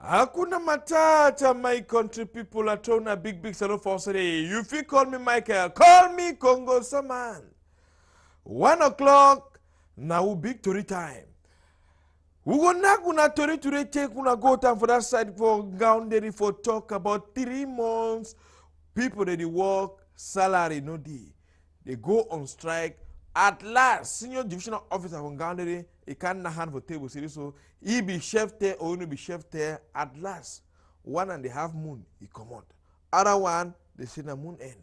Hakuna matata, my country people. At on a big salute for today. You feel call me Michael, call me Congo Saman. 1 o'clock, now big story time. We go na kuna tori today take una go time for that side for Gaunderi for talk about 3 months. People that they work, salary no day. They go on strike. At last, senior divisional officer from Gaunderi, he can't hand for table series, so he be chef there or he be chef there. At last, 1.5 moon, he come out. Other one, they say the moon end.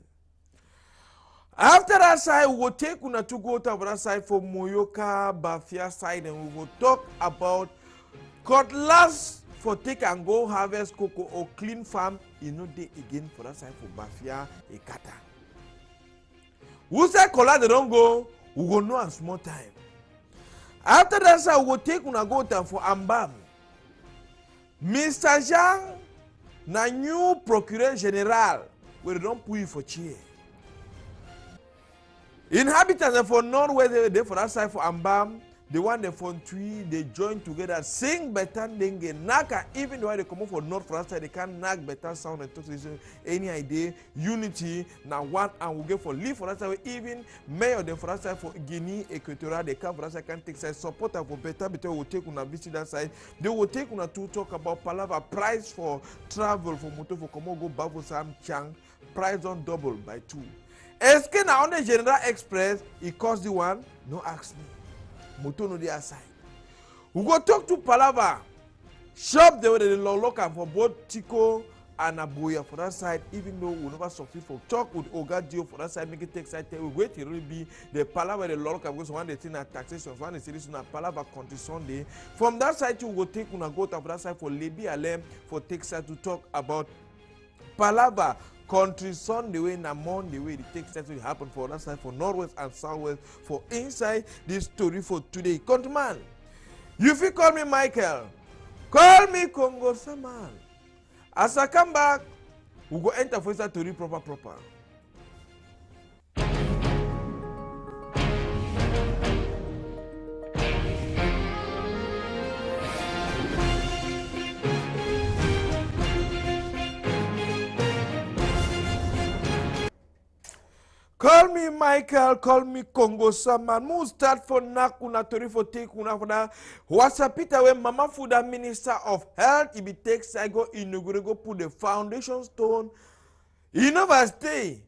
After that side, we will take una to go to that side for Moyoka, Bafia side, and we will talk about cutlass for take and go harvest cocoa or clean farm. You know they again for that side for Bafia, Ekata. Who say cutlass they don't go? We will know a small time. After that side, we will take una go to for Ambam. Mr. Jean, na new procureur general, we don't put you for chair. Inhabitants for Northwest, they for that side for Ambam, the one they for Tui, they join together, sing better dengue, naka, even though they come up for North for that side, they can knock better sound and talk to any idea, unity, now one and we get for live for that side, even mayor they for that side for Guinea, Equatorial, they come for that side, can take side, support for better, will take una visit that side, they will take una to talk about Palava, price for travel, for motor, for Komo, go back for Sam Chang, price on double by 2. Eske na on the General Express, it cost the one, no ask me. Moto no dey aside. We go talk to Palava. Shop there with the local for both Tico and Abuya for that side, even though we never succeed for talk with Ogadio for that side, make it take side. We wait to really be the Palava the local because one they think na taxation, one they say this na Palava country Sunday. From that side you go take una go to that side for Lebi Alem for take side to talk about Palava country Sunday way na Monday way the take steps will happen for that side for Northwest and Southwest for inside this story for today. Countryman, you feel call me Michael, call me Congo Saman. As I come back, we go enter for that story proper. Call me Michael, call me Congo Saman. Mu start for nakuna tori for take una for na. Wasapita we Mama Fuda Minister of Health. If it takes I go inaugurate go put the foundation stone. He never stay.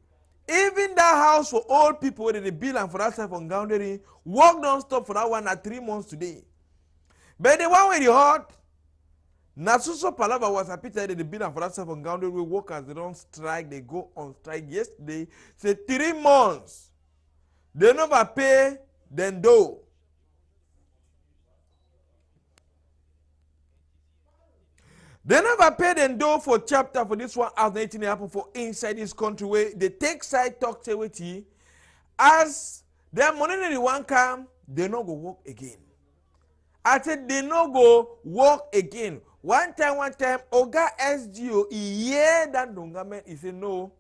Even that house for old people where they build and for that side from Gaunderi, work non-stop for that one at 3 months today. But the one with the hot. Nasuso Palava was a pizza the bill and for that side from Gaunderi we workers they don't strike, they go on strike yesterday. Say 3 months. They never pay, then do. They never pay then do for chapter for this one as 18 happen for inside this country where they take side talk say with you. As their money in the one come, they no go work again. I said they no go work again. One time, Oga SGO, he hear that government, he said no,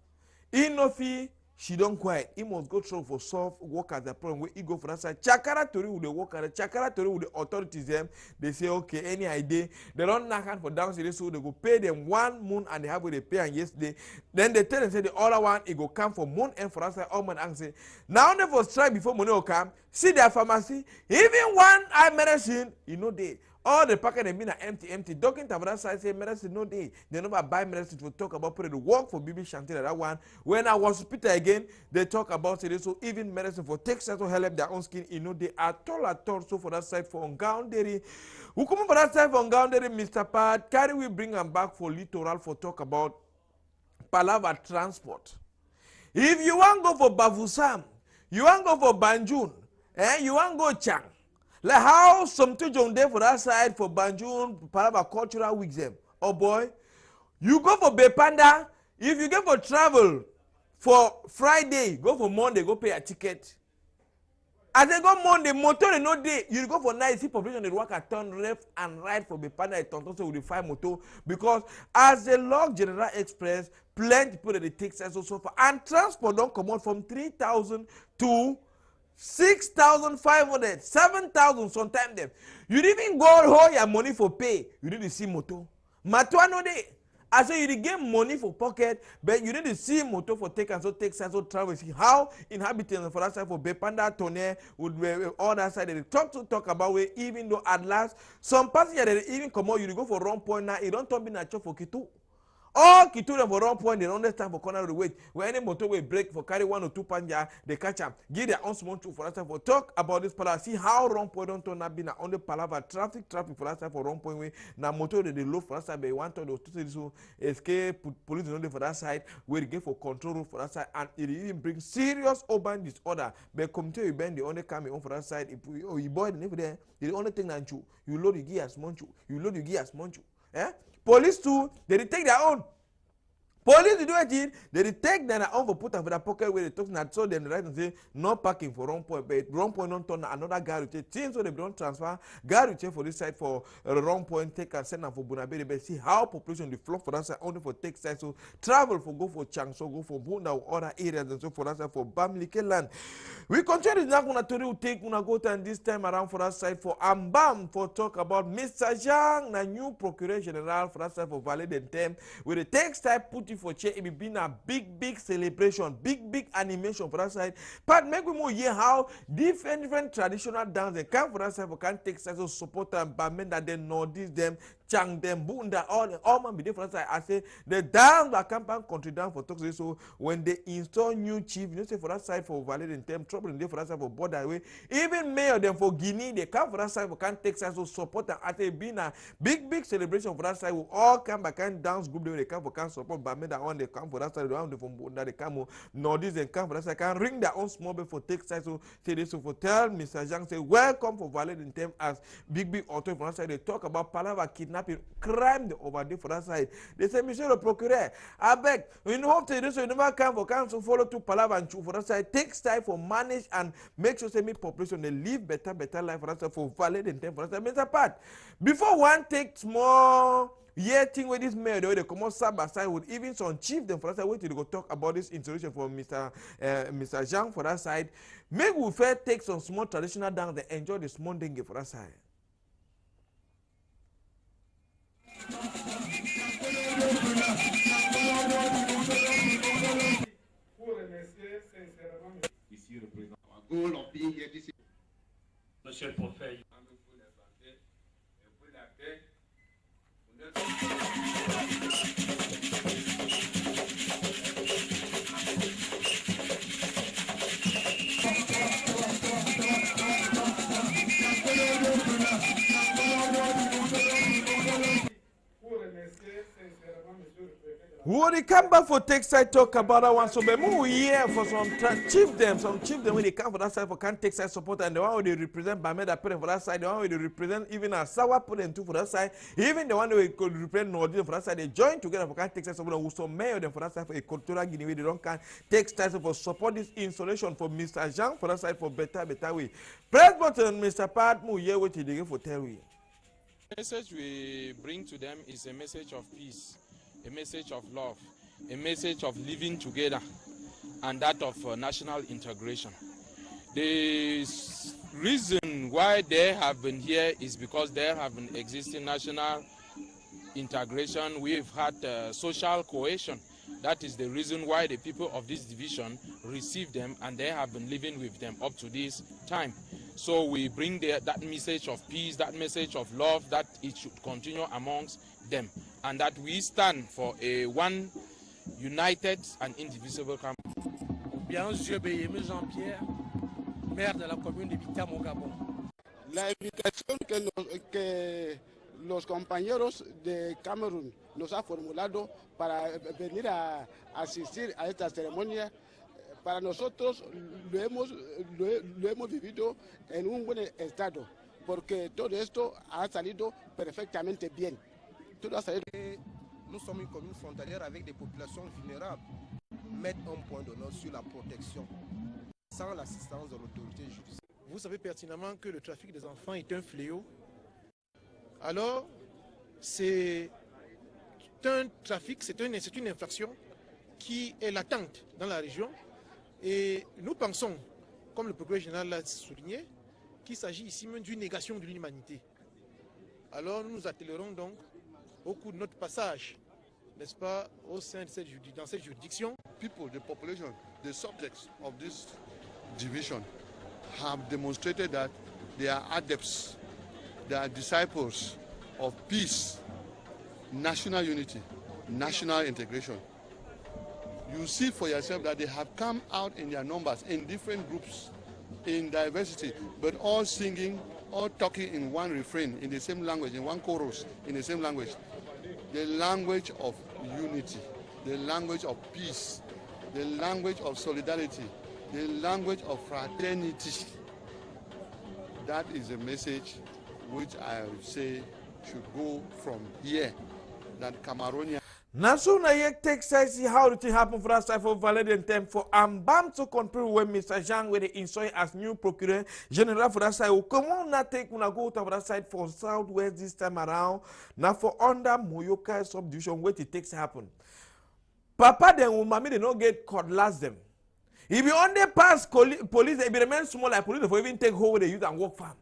he no fee, she don't quiet. He must go through for solve work as a problem where he go for that side. Chakara Tori with the worker, Chakara Tori with the authorities them, they say okay, any idea. They don't knock hand for downstairs, so they go pay them 1 month and they have what they pay and yesterday. Then they tell them say the other one, it go come for month and for that side, all man and say, now they for strike before money will come, see their pharmacy, even one eye medicine, you know they. All the packet have been empty. Doctor for that side say medicine no day. They never buy medicine to talk about putting the work for BB Shanti that one. When I was hospital again, they talk about it. So even medicine for take side to help their own skin, you know they at all. So for that side for Gaunderi. Who come for that side for Gaunderi, Mr. Pat, carry we bring them back for littoral for talk about Palava transport. If you want go for Bavusam, you want go for Banjul, you want go Chang. Like how some children there for that side for Banjul, Palava cultural weeks them. Oh boy, you go for Bepanda. If you go for travel for Friday, go for Monday, go pay a ticket. As they go Monday, motor no day. You go for night, see population they work at turn left and right for Bepanda. It turns also with the 5 motor because as they log General Express, plenty people that they take so far and transport don't come out from 3,000 to 6,500, 7,000 sometimes them. You didn't even go hold your money for pay. You need to see motor. Matwa no dey. I say you dey get money for pocket, but you need to see motor for take and so take side so travel. See how inhabitants for that side for Bepanda Tone would all that side they talk about where even though at last some passengers they even come out, you go for wrong point now, you don't talk be natural for Kitu. All Kitu them for wrong point, they don't understand for corner of the way. When any motor will break for carry 1 or 2 passenger, they catch them. Give their own small for that for talk about this palaver. See how wrong point don't turn up be on the palaver traffic for that for wrong point way. Now motor they low for that side, but want to so escape police on for that side where they get for control for that side, and it even bring serious urban disorder. But come to you bend the only coming on for that side. If you boy there, the only thing that you load you give as monchu, you load you give as monchu. Eh? Police too, they take their own. Police do it, they take their own for put them for their pocket where they talk not so then right and say no parking for wrong point, but wrong point don't turn another guy to take things so they don't transfer guy to for this side for wrong point take and send them for Bunabere. But see how population the flock for that side only for take side so travel for go for Chang so go for Bunda or other areas and so for that side for Bamileke land. We continue now gonna to take una go to this time around for that side for Ambam for talk about Mr. Zhang, the new Procureur General for that side for Valley de Tem with the text type put it for chair. It be been a big celebration, big animation for that side. But make we more hear how different traditional dance they come for that side for can take side so support them, but men that they know this them. Chang them bunda all man be different side. I say the dance that campaign country down for talks so when they install new chief, you know say for that side for Valley in term trouble in there for that side for border way. Even mayor them for Guinea, they come for that side for can take side so support them. I say been a big celebration for that side. We all come back and dance group they come for can support but men that one they come for that side, they want from bunda they come Nordics and come for that side can ring their own small bit for take side so say this so for tell Mr. Zhang say welcome for Valley in term as big authority for that side. They talk about palaver kidnapping. Crime the overdue for that side. They say, Monsieur le Procureur, I beg, you know, to do so you never come for council, follow to palaver and for that side. Takes time for manage and make sure say me population they live better life for that side for valid and time for that side. Mr. Pat, before one takes more thing with this mayor, they come out side by side with even some chief them for that side. Wait till they go talk about this installation for Mr. Zhang for that side. Make we first take some small traditional dance and enjoy the small dengue for that side. Monsieur le Prophète. When they come back for take side talk about that one, so but we here for some chief them when they come for that side for can take side support and the one where they represent Bameda parent for that side, the one where they represent even a sour parent too for that side, even the one where could represent Nordic for that side, they join together for can take side support. Who some mayor them for that side for a cultural Guinea, they don't can take side for support this installation for Mr. Zhang for that side for better way. Press button, Mr. Pat, mu here what they give for tell we. The message we bring to them is a message of peace, a message of love, a message of living together, and that of national integration. The reason why they have been here is because there have been existing national integration. We've had social cohesion. That is the reason why the people of this division received them and they have been living with them up to this time. So we bring that message of peace, that message of love, that it should continue amongst them, and that we stand for a one united and indivisible campus. Bien, je suis Jean-Pierre, maire de la commune de Bitam au Gabon. La invitación que los compañeros de Camerún nos ha formulado para venir a asistir a esta ceremonia, para nosotros lo hemos vivido en un buen estado, porque todo esto ha salido perfectamente bien. Todo ha salido. Nous sommes une commune frontalière avec des populations vulnérables. Mettre un point d'honneur sur la protection sans l'assistance de l'autorité judiciaire. Vous savez pertinemment que le trafic des enfants est un fléau. Alors, c'est un trafic, c'est une infraction qui est latente dans la région. Et nous pensons, comme le procureur général l'a souligné, qu'il s'agit ici même d'une négation de l'humanité. Alors nous nous attellerons donc au cours de notre passage, n'est-ce pas, au sein de dans cette juridiction. People, the population, the subjects of this division have demonstrated that they are adepts, they are disciples of peace, national unity, national integration. You see for yourself that they have come out in their numbers, in different groups, in diversity, but all singing, all talking in one refrain, in the same language, in one chorus, in the same language. The language of unity, the language of peace, the language of solidarity, the language of fraternity. That is a message which I would say should go from here, that Cameroonian. Now, so now you take see how it happen for us for Valerian time for Ambam to compare with Mr. Jean with the insoy as new procureur general for that side. Come on, now take una go to that side for Southwest this time around. Now for under Moyoka subdivision, where it takes happen. Papa then mommy they don't get cutlass them. If you only pass police, they be remain small like police for even take hold where they use and work farm.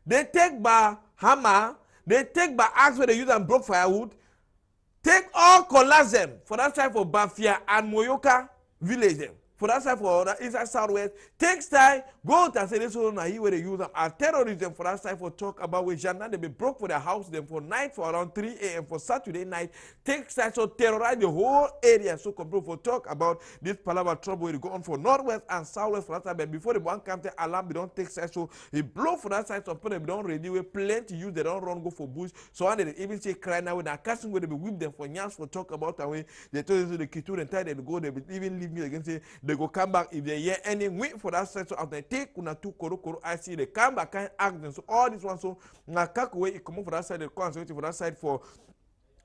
They take by hammer, they take by axe where they use and broke firewood. Take all collapse them for that side for Bafia and Moyoka village them. For that side for the inside Southwest. Take time, go to say this one where they use them as terrorism for that side for talk about where Jana they be broke for their house them for night for around 3 a.m. for Saturday night. Take time so terrorize the whole area so come for talk about this palaver trouble where go on for Northwest and Southwest for that side. But before the one come to alarm, they don't take side so he blow for that side so people they don't ready with plenty use they don't run go for bush. So and they even say cry now when they're casting where they be whip them for nyans for talk about the way they told you the Kitur and tie they go they be even leave me again say they go come back if they hear any wait for that side so after they take una two koro I see they come back and act them so all this one so na kakwe it come for that side they come for that side for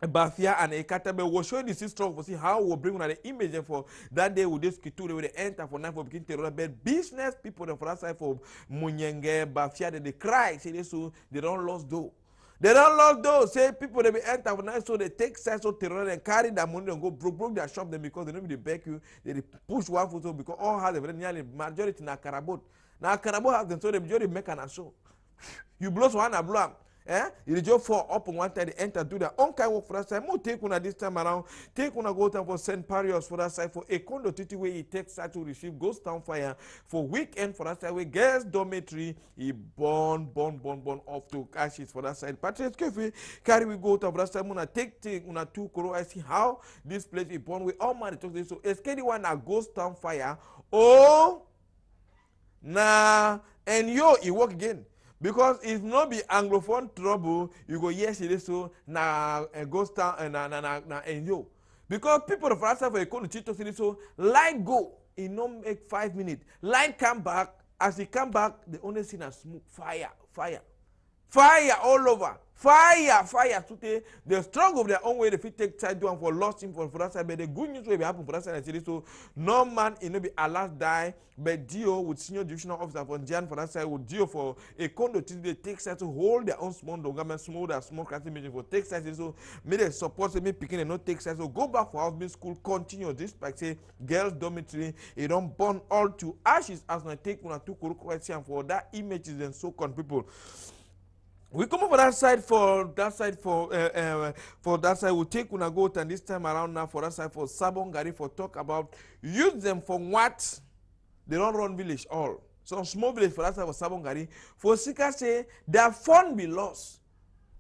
Bafia and Ekatabe will show this strong for see how we'll bring the image for that day with this Kiture where they enter for night for begin terror but business people for that side for Munyenge Bafia they cry say this so they don't lose though. They don't love those. Say people they be enter for night so they take sides of terror and carry that money and go broke their shop them because they don't be back you. They push one photo because all have the nearly majority na Karabot. Now Karabot have them so they majority make an show. You blow one a blow. You just fall up on one side, they enter, do their own kind of work for that side. More take una this time around. Take una go down for St. Parius for that side. For a condo titi where he takes side to receive ghost town fire. For weekend for that side where girls dormitory, he burn off to ashes for that side. Patrick Kefi, carry we go to that side. Muna take una two koro. I see how this place is born with all man talk this. So escape one a ghost town fire. Oh, nah, and yo, he work again. Because if not be Anglophone trouble, you go yes it is so na ghost town na enyo. Because people of Rasta for a corner chito city so light go in no make 5 minutes. Light come back, as he come back, they only see a smoke, fire all over. Fire today. They struggle of their own way. They fit take side down for lost him for that side. But the good news will be happen for that side. So no man in no be alas die. But Dio with senior divisional officer for Jan for that side would Dio for a condo till they take side to hold their own small government small crafting mission for take side. So may they support me picking and not take side. So go back for house school. Continue this like say girls dormitory. It don't burn all to ashes as I take one or two correct for that images and so con people. We come over that side for that side. We'll take una go and this time around now for that side for Sabongari for talk about use them for what they don't run village all. Some small village for that side for Sabongari. For Sika say their phone be lost.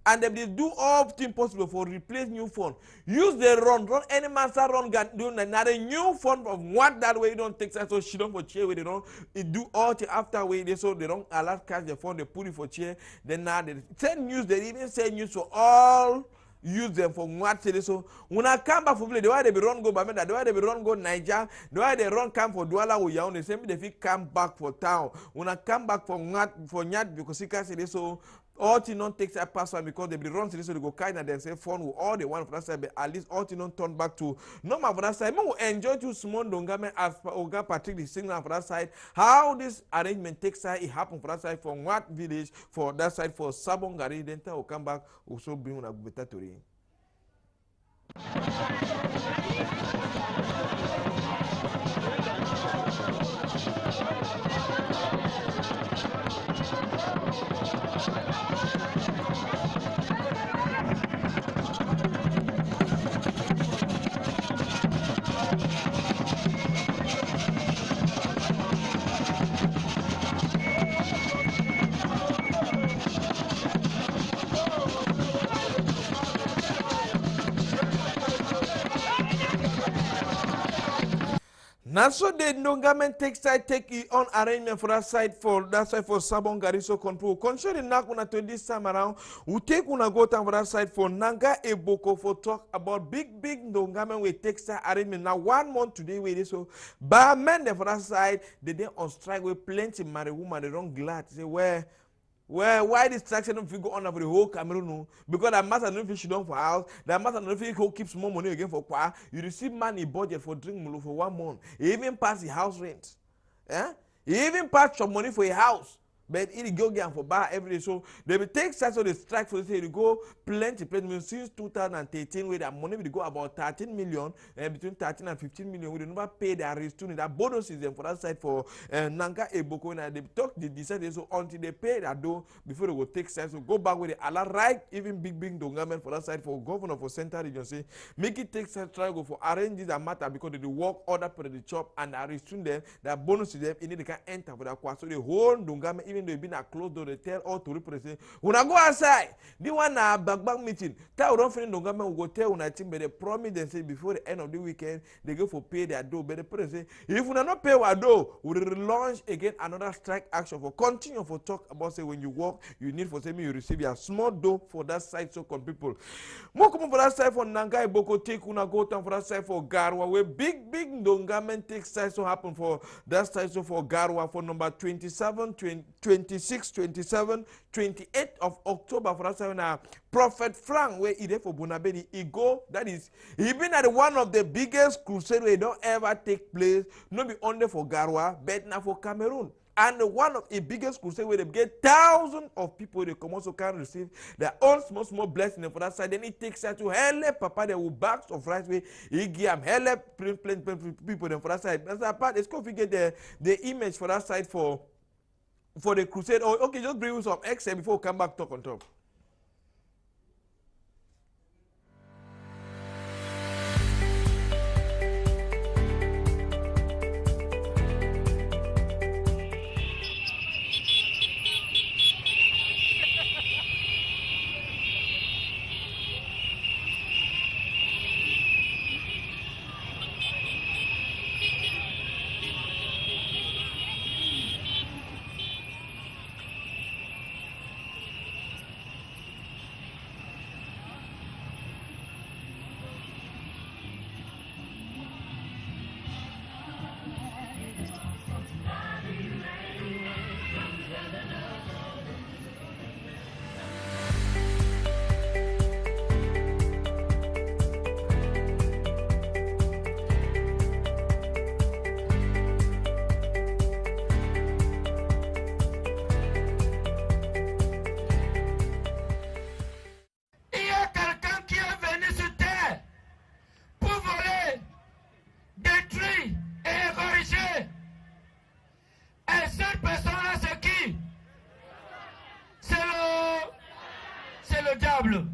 And they do all things possible for replace new phone. Use the run any master run gun do another new phone from what that way you don't take so she don't for chair where they don't do all the after way they so they don't allow catch the phone they put it for chair then now they send news they even send news for all use them for what say so when I come back for play the way they be run go Bamenda the way they be run go Niger the way they run come for Douala or Yaoundé the same they fit come back for town when I come back for what for Nyat because he can say so all things don't take that password because they be run to this so they go kind of then say phone with all the one for that side but at least all things don't turn back to normal for that side. I will enjoy to small dongame as Oga Patrick the signal for that side how this arrangement takes side it happen for that side from what village for that side for Sabongari then will come back also bring una better to ring. Now so the Ndongame take it on arrangement for that side for Sabon Gariso control. Concerning Nakuna to this time around, we take una go down for that side for Nanga Eboko for talk about big Ndongame we take side arrangement. Now 1 month today we so but men for that side they on strike with plenty married woman they don't glad say why distraction don't go on for the whole Cameroon? No? Because that matter don't fish down for house, that matter don't fish who keeps more money again for qua. You receive money budget for drink mulo for 1 month. You even pass the house rent. Eh? You even pass some money for a house. But it go again for bar every day. So they will take such of the strike for say they go plenty since 2013 where that money will go about 13 million between 13 and 15 million. We never pay their student that bonus is them for that side for Nanga Eboko and they talk they decide so until they pay that dough before they will take side. So go back with the Allah right even big Ndongame for that side for governor for central region say make it take side try go for arrange this matter because they work order for the chop and the student them that bonus is them in they can enter for that so the whole Ndongame even though been a closed door, they tell all to represent. When I go outside, the one back meeting, tell don't finish no government will go tell una team, but they promise they say before the end of the weekend they go for pay their dough. But the president say if we not pay our dough, we will launch again another strike action for continue for talk about say when you work, you need for say me you receive your small dough for that side so con people. More come for that side for Nanga Eboko take una go down for that side for Garwa where big Ndongame take side so happen for that side so for Garwa for number 27, 26, 27, 28 of October for us now. Prophet Frank where he there for Bonabedi, he go, that is, he been at one of the biggest crusade where don't ever take place, not be only for Garwa, but now for Cameroon. And one of the biggest crusade where they get thousands of people they come also can receive their own small blessing for that side. Then he takes that to help Papa they will bags of rice way he give them help people them for that side. That's that part. Let's go figure the image for that side for the crusade. Oh, okay, just bring some extra before we come back talk on top. diable.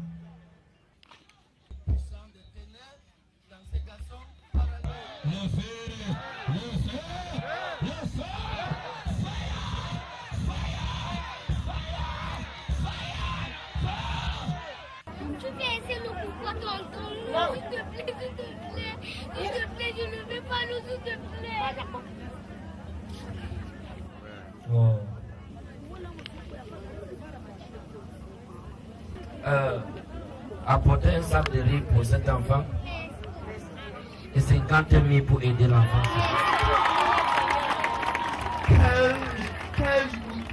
Tu fais essayer le pourquoi tonton. S'il te plaît, s'il te plaît. S'il te plaît, je ne vais pas nous, s'il te plaît. Oh. Apporter un sac de riz pour cet enfant et 50 000 pour aider l'enfant.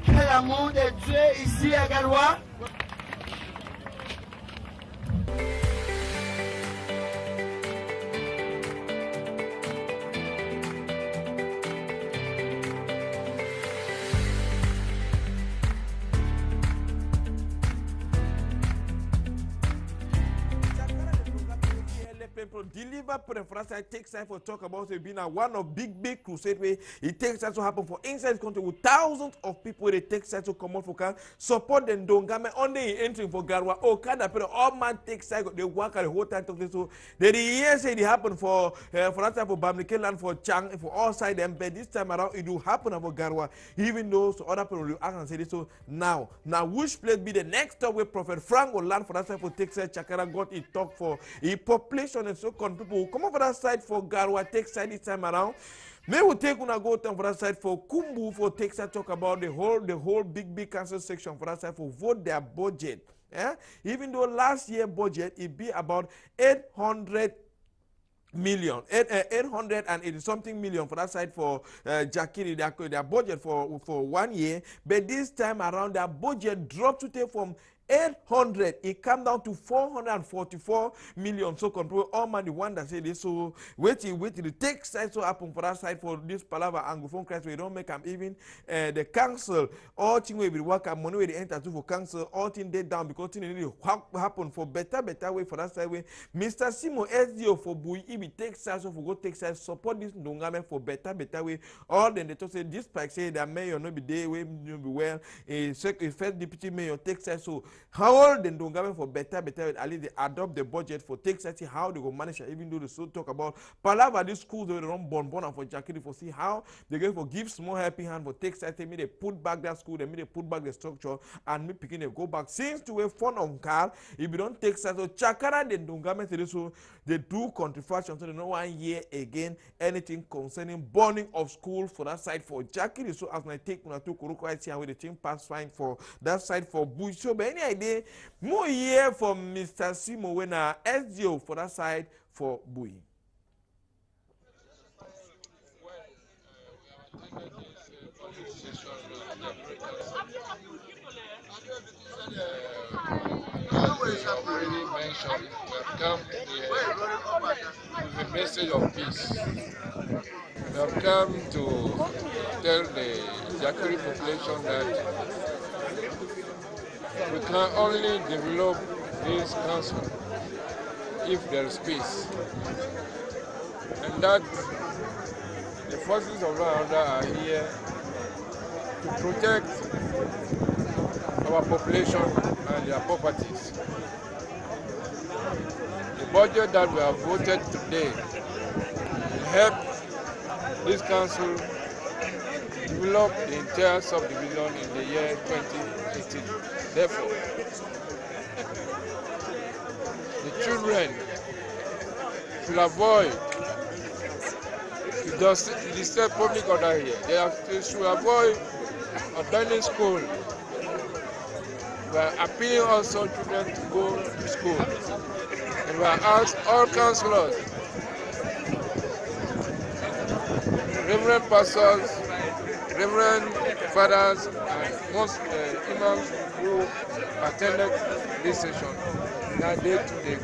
Quel amour de Dieu ici à Galois. Deliver preference. I take time for talk about it being one of big crusade where it takes time to happen for inside the country with thousands of people. They take time to come out for can support them. Don't come on the entering for Garwa. Oh, kind of people all man take time. They work at the whole time talking so. They years say it happen for that time for Bamike land for Chang for all side them. But this time around it will happen for Garwa. Even though so other people will ask and say this so now which place be the next stop where Prophet Frank will land for that time for take time. Chakara got it talk for a population and so people come over that side for Garwa take side this time around. May we take una go time for that side for Kumbu for Texas talk about the whole big council section for that side for vote their budget. Even though last year budget it be about 800 million, 880 something million for that side for Jakiri, their budget for 1 year, but this time around their budget dropped to take from 800, it come down to 444 million. So control all man the one that say this. So wait the take side so happen for that side for this palaver anglophone Christ. We don't make them even the council all thing we will work and money we enter to for council all thing they down because thing really happen for better way for that side way. Mr. Simo SDO for Bui be take side so for go take side support this Ndongame for better way. All then they talk say this pack say that mayor no be there way no be well. A first deputy mayor take side so. How all the Ndongame for better at least they adopt the budget for take see how they go manage it, even though they still talk about Palava these schools they don't born and for Jakiri for see how they going for give small helping hand for take side me they put back that school, they they put back the structure and me picking they go back since to a fun on car if you don't take side so Chakara the Ndongame say so they do contribution so they know 1 year again anything concerning burning of schools for that side for Jakiri so as I take una to Kuruko I see how the thing pass fine for that side for Bush so but any idea more year from Mr. Simo when SDO for that side for Bui. Already mentioned, we have come here with a message of peace. We have come to tell the Jakiri population that we can only develop this council if there is peace. And that the forces of law and order are here to protect our population and their properties. The budget that we have voted today will help this council develop the entire subdivision in the year 2018. Therefore, the children should avoid to disturb public order here. They should avoid abandoning school. We are appealing also children to go to school. And we are asked all councillors, reverend pastors, reverend fathers, and most imams who attended this session, that they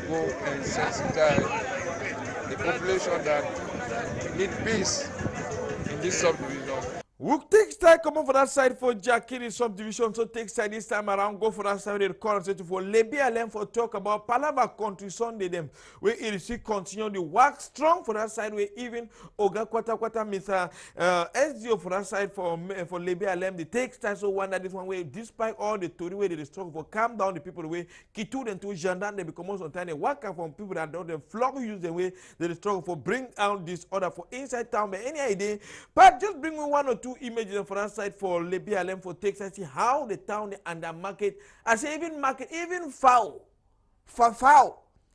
go and sensitize the population that need peace in this subdivision. We'll take side come on for that side for Jakiri subdivision. So take side this time around. Go for that side of the corner for Lebialem for talk about Palava country Sunday them. Where it see continue the work strong for that side. Where even Oga Kwata Mr. SDO for that side for Lebialem. The take side so one that this one way despite all the story where they struggle for calm down the people the way Kitu them to Jandan they become most sometimes they work from people that don't them flog use the way they struggle for bring out this order for inside town. But any idea, but just bring me one or two images for that side for Lebialem for Texas, see how the town and the market, I say even fowl,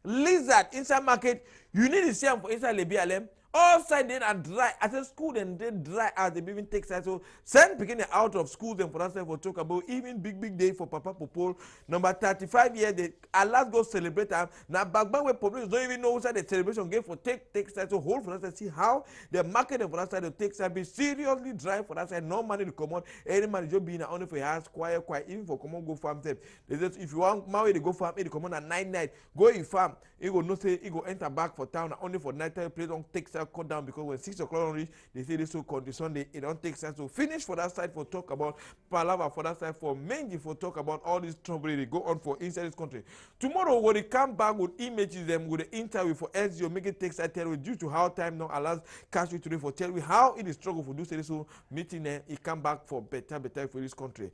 lizard inside market, you need to see them for inside Lebialem. All side then are dry. At a school then they dry as they even take side. So send beginning out of school then for that side for talk about even big day for Papa Popol. Number 35 years they last go celebrate time. Now back where public don't even know who side the celebration game for take side. So hold for that side. See how the market for that side to take side be seriously dry for that side. No money to come out. Any man just being only for your house quiet. Even for come on go farm them. They just if you want Maui to go farm, it come on at night. Go in farm. It go no say it go enter back for town only for night time. Please don't take side cut down because when 6 o'clock reach, they say this will continue Sunday. It don't take sense to finish for that side for talk about Palava for that side for Menji for talk about all this trouble they go on for inside this country. Tomorrow when they come back with images them with the interview for SGO make it take side tell you due to how time now allows catch you today for tell you how it is struggle for do so meeting them. It come back for better for this country.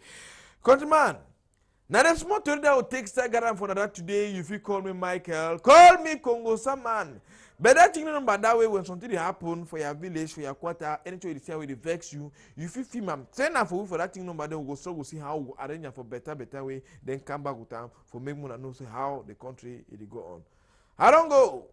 Countryman. Now the small story that will take Sagaran for that today. If you call me Michael, call me Congo Saman. But that thing number that way when something happen for your village, for your quarter, anything you see how it vex you, you feel film am. Send her for that thing number then we'll go so we'll see how we arrange for better way, then come back with time for make more know how the country it go on. I don't go.